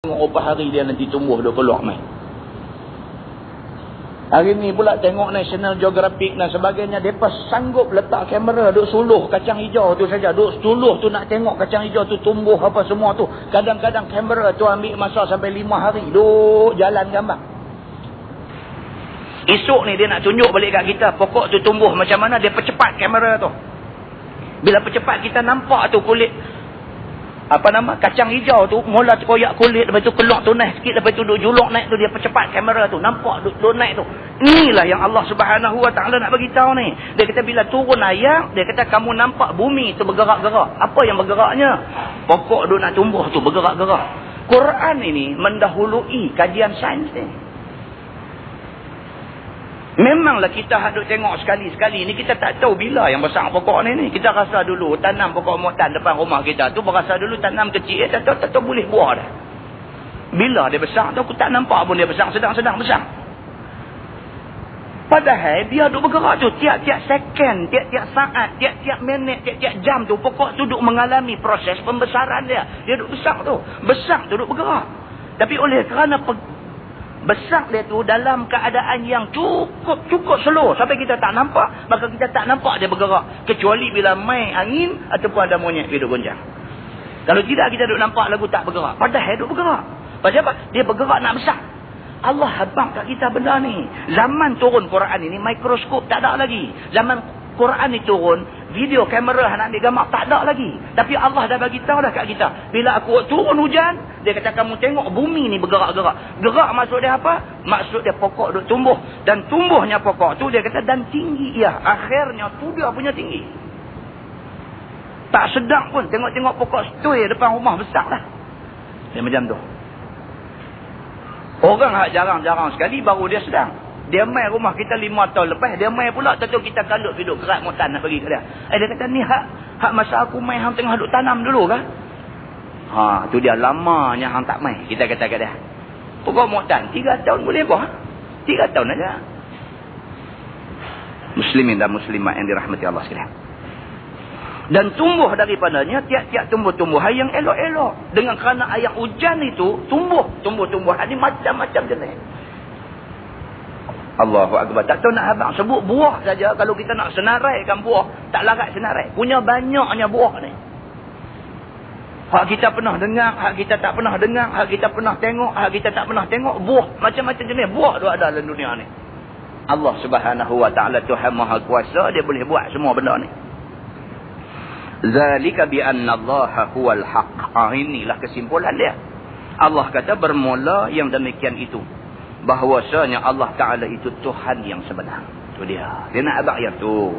Berapa hari dia nanti tumbuh dia keluar mai. Hari ni pula tengok National Geographic dan sebagainya, mereka sanggup letak kamera duk suluh kacang hijau tu saja, duk suluh tu nak tengok kacang hijau tu tumbuh apa semua tu. Kadang-kadang kamera tu ambil masa sampai 5 hari duk jalan gambar. Esok ni dia nak tunjuk balik kat kita pokok tu tumbuh macam mana, dia percepat kamera tu. Bila percepat kita nampak tu kulit kacang hijau tu mula koyak kulit, lepas tu keluar tunai sikit, lepas tu duk juluk naik tu, dia percepat kamera tu, nampak duk naik tu. Inilah yang Allah Subhanahu Wa Taala nak bagi tahu ni. Dia kata bila turun ayat, dia kata kamu nampak bumi tu bergerak-gerak. Apa yang bergeraknya? Pokok duk nak tumbuh tu bergerak-gerak. Quran ini mendahului kajian sains ni. Memanglah kita hadut tengok sekali-sekali ni, kita tak tahu bila yang besar pokok ni. Kita rasa dulu tanam pokok motan depan rumah kita tu, berasa dulu tanam kecil, tak tahu boleh buah dah. Bila dia besar tu aku tak nampak pun dia besar, sedang-sedang besar. Padahal dia duk bergerak tu tiap-tiap second, tiap-tiap saat, tiap-tiap minit, tiap-tiap jam tu pokok tu duk mengalami proses pembesaran dia. Dia duk besar tu. Besar tu duk bergerak. Tapi oleh kerana besar dia tu dalam keadaan yang cukup slow sampai kita tak nampak, maka kita tak nampak dia bergerak, kecuali bila main angin ataupun ada monyet dia duk goncang. Kalau tidak kita duk nampak lagu tak bergerak, padahal duk bergerak. Pasal apa? Dia bergerak nak besar. Allah habang kat kita benda ni. Zaman turun Quran ini mikroskop tak ada lagi. Zaman Quran ni turun, video kamera nak ambil gambar tak ada lagi. Tapi Allah dah bagi tahu dah kat kita. Bila aku turun hujan, dia kata kamu tengok bumi ni bergerak-gerak. Gerak maksud dia apa? Maksud dia pokok duk tumbuh. Dan tumbuhnya pokok tu dia kata dan tinggi ia. Akhirnya tu dia punya tinggi. Tak sedap pun tengok-tengok pokok setui depan rumah besar dah. Dia macam tu. Orang jarang-jarang sekali baru dia sedang. Dia main rumah kita 5 tahun lepas. Dia main pula. Tentu kita kalut duduk kerat motan nak bagi ke dia. Dia kata ni hak masa aku main hang tengah duduk tanam dulu kah? Tu dia lamanya hang tak main. Kita kata kat dia. Pokok motan 3 tahun boleh apa? 3 tahun aja. Muslimin dan muslimat yang dirahmati Allah sekalian. Dan tumbuh daripadanya tiap-tiap tumbuh-tumbuhan yang elok-elok. Dengan kerana air hujan itu tumbuh-tumbuhan ini macam-macam jenis. Allahu Akbar. Tak tahu nak abang sebut buah saja. Kalau kita nak senaraikan buah, tak larat senarai. Punya banyaknya buah ni. Hak kita pernah dengar, hak kita tak pernah dengar, hak kita pernah tengok, hak kita tak pernah tengok. Buah. Macam-macam jenis buah tu ada dalam dunia ni. Allah Subhanahu Wa Taala Tuhan Maha Kuasa. Dia boleh buat semua benda ni. Zalika bi anna Allah huwal haq. Inilah kesimpulan dia. Allah kata bermula yang demikian itu, bahawasanya Allah Ta'ala itu Tuhan yang sebenar. Itu dia. Dia nak abang yang tu.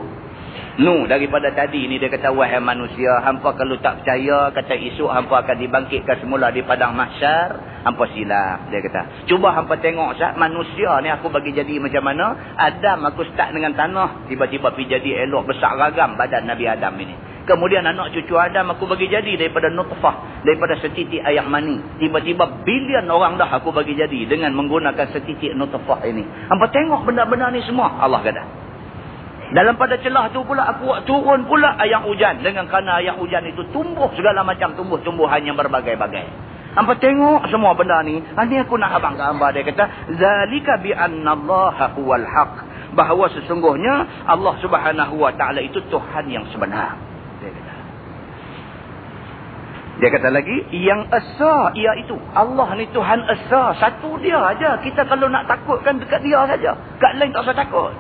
Daripada tadi ni dia kata, wahai manusia, hampa kalau tak percaya, kata esok hampa akan dibangkitkan semula di padang mahsyar, hampa silap. Dia kata, cuba hampa tengok sah, manusia ni aku bagi jadi macam mana. Adam aku start dengan tanah, tiba-tiba pergi jadi elok besar ragam badan Nabi Adam ini. Kemudian anak cucu Adam aku bagi jadi daripada nutfah, daripada setitik air mani. Tiba-tiba bilion orang dah aku bagi jadi dengan menggunakan setitik nutfah ini. Hampa tengok benda-benda ni semua. Allah kata. Dalam pada celah tu pula aku turun pula air hujan. Dengan kerana air hujan itu tumbuh segala macam tumbuh-tumbuhan yang berbagai-bagai. Hampa tengok semua benda ni. Ini aku nak abang gambar. Dia kata, zalika bi annallaha huwal haq. Bahawa sesungguhnya Allah Subhanahu Wa Taala itu Tuhan yang sebenar. Dia kata lagi, yang esa iaitu Allah ni Tuhan esa. Satu dia aja. Kita kalau nak takutkan dekat dia saja. Kat lain tak usah takut.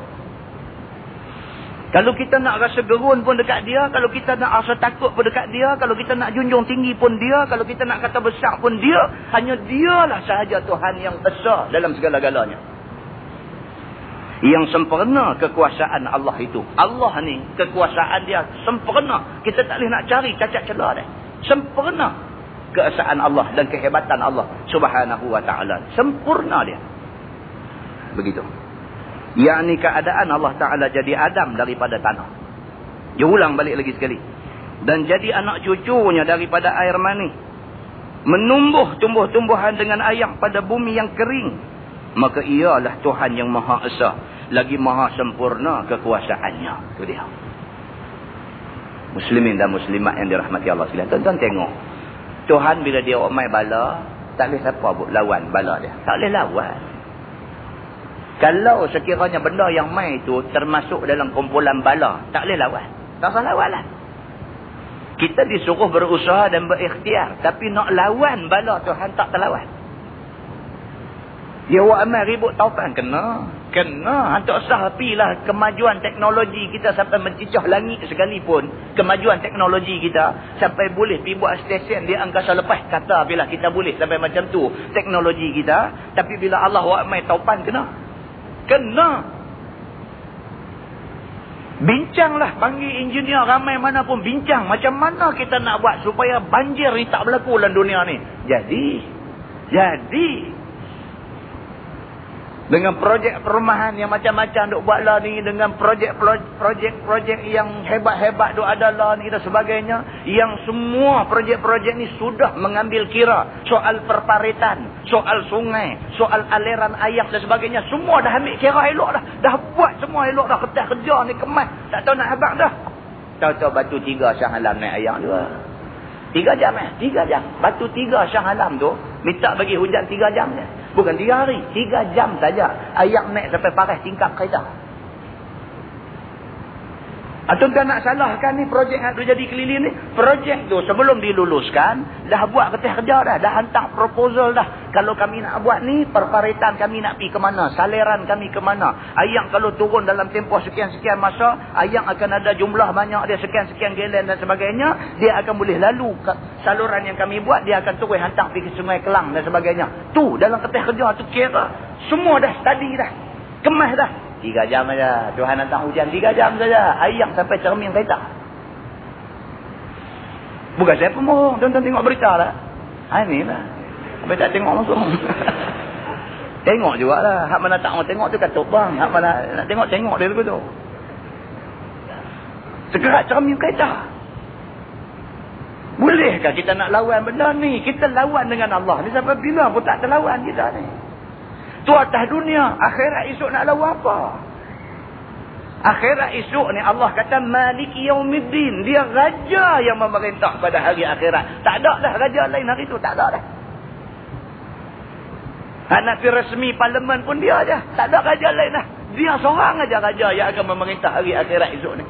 Kalau kita nak rasa gerun pun dekat dia. Kalau kita nak rasa takut pun dekat dia. Kalau kita nak junjung tinggi pun dia. Kalau kita nak kata besar pun dia. Hanya dialah sahaja Tuhan yang esa dalam segala-galanya. Yang sempurna kekuasaan Allah itu. Allah ni kekuasaan dia sempurna. Kita tak boleh nak cari cacat celah dia. Sempurna keesaan Allah dan kehebatan Allah Subhanahu Wa Taala. Sempurna dia. Begitu. Yakni keadaan Allah Ta'ala jadi Adam daripada tanah. Dia ulang balik lagi sekali. Dan jadi anak cucunya daripada air mani. Menumbuh tumbuh-tumbuhan dengan air pada bumi yang kering. Maka ialah Tuhan yang Maha Esa. Lagi Maha Sempurna kekuasaannya. Itu dia. Muslimin dan muslimat yang dirahmati Allah sekalian. Tuan-tuan tengok. Tuhan bila dia main bala, Tak boleh siapa buat lawan bala dia. Tak boleh lawan. Kalau sekiranya benda yang mai itu termasuk dalam kumpulan bala, tak boleh lawan. Tak usah lawan lah. Kita disuruh berusaha dan berikhtiar. Tapi nak lawan bala Tuhan tak terlawan. Dia buat amal ribut taufan. Kena. Tak usah apilah kemajuan teknologi kita sampai mencicah langit sekalipun. Kemajuan teknologi kita sampai boleh pergi buat stesen di angkasa lepas. Kata bila kita boleh sampai macam tu teknologi kita. Tapi bila Allah buat amal taufan kena. Bincanglah, panggil engineer ramai mana pun bincang. Macam mana kita nak buat supaya banjir ni tak berlaku dalam dunia ni. Jadi. Dengan projek perumahan yang macam-macam duk buat lah ni. Dengan projek yang hebat-hebat duk ada lah ni dan sebagainya. Yang semua projek-projek ni sudah mengambil kira. Soal perparitan, soal sungai, soal aliran air dan sebagainya. Semua dah ambil kira elok dah. Dah buat semua elok dah. Kertas kerja ni kemas. Tak tahu nak habang dah. Tahu-tahu batu 3 Shah Alam naik air juga. 3 jam 3 jam. Batu 3 Shah Alam tu minta bagi hujan 3 jam je. Bukan 3 hari. 3 jam saja. Air naik sampai paras tingkap kereta. Tuan-tuan nak salahkan ni projek yang tu jadi keliling ni. Projek tu sebelum diluluskan, dah buat kertas kerja dah. Dah hantar proposal dah. Kalau kami nak buat ni, perparitan kami nak pergi ke mana? Saliran kami ke mana? Air kalau turun dalam tempoh sekian-sekian masa, air akan ada jumlah banyak dia, sekian-sekian galen dan sebagainya. Dia akan boleh lalu saluran yang kami buat, dia akan turun hantar pergi ke Sungai Kelang dan sebagainya. Tu dalam kertas kerja tu kira. Semua dah study dah. Kemas dah. 3 jam saja. Tuhan hantar hujan 3 jam saja. Air sampai cermin kereta. Bukan saya pembohong. Tuan-tuan tengok berita lah. Ini lah. Sampai tak tengok langsung. Tengok jugalah. Hak mana tak mau tengok tu katuk bang. Hak mana nak tengok dia tu. Segerak cermin kereta. Bolehkah kita nak lawan benda ni? Kita lawan dengan Allah ni sampai bila pun tak terlawan kita ni. Tu atas dunia. Akhirat esok nak lawan apa? Akhirat esok ni Allah kata Maliki Yaumiddin. Dia raja yang memerintah pada hari akhirat. Tak ada dah raja lain hari tu. Tak ada dah. Nak resmi parlimen pun dia aja. Tak ada raja lain dah. Dia seorang aja raja yang akan memerintah hari akhirat esok ni.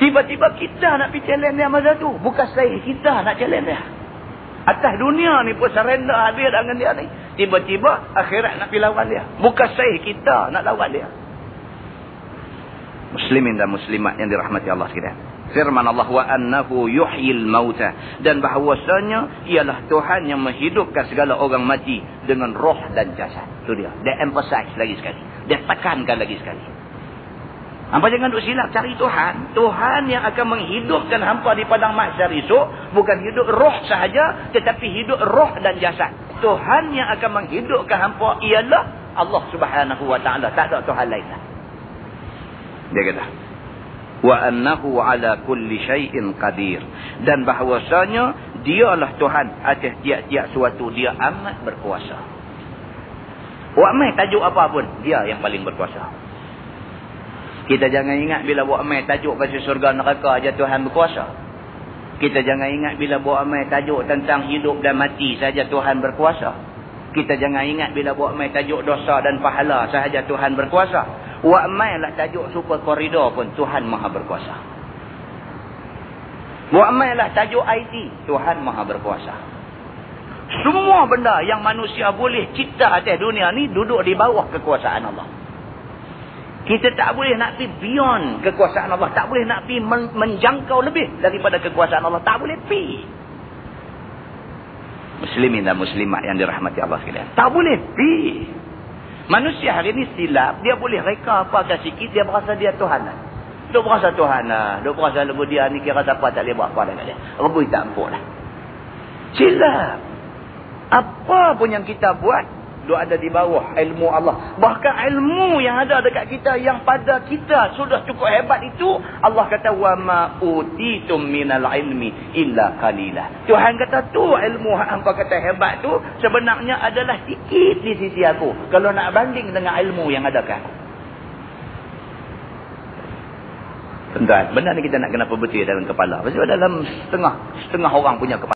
Tiba-tiba kita nak pergi challenge dia masa tu. Bukan saya. Kita nak challenge dia. Atas dunia ni pun surrender habis dengan dia ni. Tiba-tiba akhirat nak pergi lawan dia. Bukan saya, kita nak lawan dia. Muslimin dan muslimat yang dirahmati Allah sekalian. Firman Allah wa annahu yuhyil mauta. Dan bahawasanya ialah Tuhan yang menghidupkan segala orang mati dengan roh dan jasad. Itu dia. Dia emphasize lagi sekali. Dia tekankan lagi sekali. Hampa jangan duk silap cari Tuhan. Tuhan yang akan menghidupkan hampa di padang mahsyar esok. Bukan hidup roh sahaja. Tetapi hidup roh dan jasad. Tuhan yang akan menghidupkan hampa ialah Allah subhanahu wa ta'ala. Tak ada Tuhan lain lah. Dia kata. Wa annahu ala kulli syai'in qadir. Dan bahawasanya dialah Tuhan atas tiap-tiap suatu. Dia amat berkuasa. Wa mai tajuk apa pun. Dia yang paling berkuasa. Kita jangan ingat bila buat amal tajuk pasal surga neraka aja Tuhan berkuasa. Kita jangan ingat bila buat amal tajuk tentang hidup dan mati saja Tuhan berkuasa. Kita jangan ingat bila buat amal tajuk dosa dan pahala sahaja Tuhan berkuasa. Buat amal lah tajuk super koridor pun Tuhan maha berkuasa. Buat amal lah tajuk IT, Tuhan maha berkuasa. Semua benda yang manusia boleh cipta atas dunia ni duduk di bawah kekuasaan Allah. Kita tak boleh nak pergi beyond kekuasaan Allah. Tak boleh nak pergi menjangkau lebih daripada kekuasaan Allah. Tak boleh pergi. Muslimin dan muslimat yang dirahmati Allah sekalian. Tak boleh pergi. Manusia hari ini silap. Dia boleh reka apa sikit. Dia berasa dia Tuhan lah. Dia berasa Tuhan lah. Dia berasa lebu dia ni kira siapa tak boleh buat apa dengan dia. Rebui tak empuk lah. Silap. Apa pun yang kita buat. Dia ada di bawah ilmu Allah. Bahkan ilmu yang ada dekat kita, yang pada kita sudah cukup hebat itu, Allah kata, وَمَا أُوتِيتُم مِّنَ الْعِلْمِ إِلَّا قَلِيلًا. Tuhan kata tu ilmu hampa kata hebat tu, sebenarnya adalah sikit di sisi aku. Kalau nak banding dengan ilmu yang ada kan. Tuan-tuan, benda ni kita nak kena perbetul dalam kepala. Sebab dalam setengah orang punya kepala.